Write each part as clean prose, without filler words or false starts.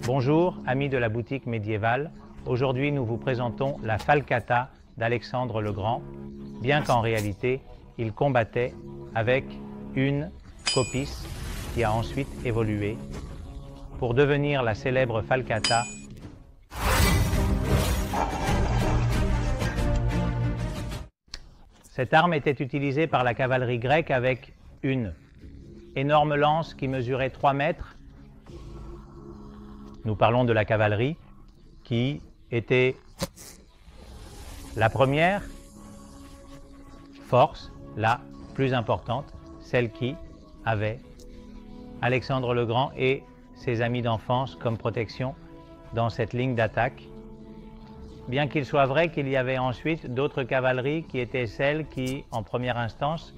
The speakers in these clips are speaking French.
Bonjour, amis de la boutique médiévale. Aujourd'hui, nous vous présentons la Falcata d'Alexandre le Grand, bien qu'en réalité, il combattait avec une copis qui a ensuite évolué pour devenir la célèbre Falcata. Cette arme était utilisée par la cavalerie grecque avec une énorme lance qui mesurait 3 mètres. Nous parlons de la cavalerie qui était la première force, la plus importante, celle qui avait Alexandre le Grand et ses amis d'enfance comme protection dans cette ligne d'attaque. Bien qu'il soit vrai qu'il y avait ensuite d'autres cavaleries qui étaient celles qui, en première instance,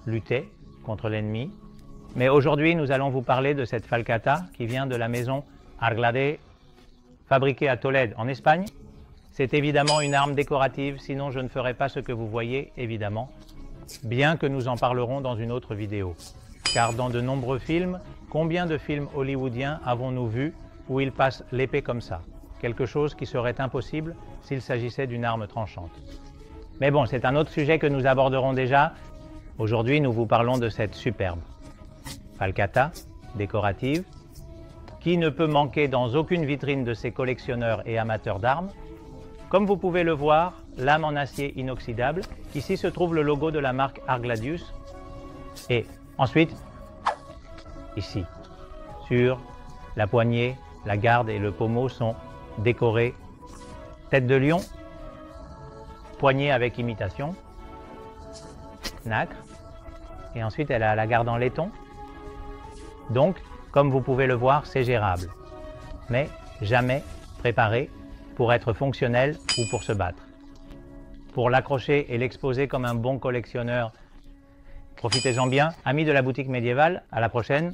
luttaient contre l'ennemi. Mais aujourd'hui, nous allons vous parler de cette Falcata qui vient de la maison Arglade, fabriquée à Tolède, en Espagne. C'est évidemment une arme décorative, sinon je ne ferai pas ce que vous voyez, évidemment, bien que nous en parlerons dans une autre vidéo. Car dans de nombreux films, combien de films hollywoodiens avons-nous vus où ils passent l'épée comme ça? Quelque chose qui serait impossible s'il s'agissait d'une arme tranchante. Mais bon, c'est un autre sujet que nous aborderons déjà. Aujourd'hui, nous vous parlons de cette superbe Falcata décorative qui ne peut manquer dans aucune vitrine de ces collectionneurs et amateurs d'armes. Comme vous pouvez le voir, lame en acier inoxydable. Ici se trouve le logo de la marque Argladius. Et ensuite, ici, sur la poignée, la garde et le pommeau sont décorés tête de lion, poignée avec imitation, nacre, et ensuite elle a la garde en laiton. Donc, comme vous pouvez le voir, c'est gérable, mais jamais préparé pour être fonctionnel ou pour se battre. Pour l'accrocher et l'exposer comme un bon collectionneur, profitez-en bien. Amis de la boutique médiévale, à la prochaine.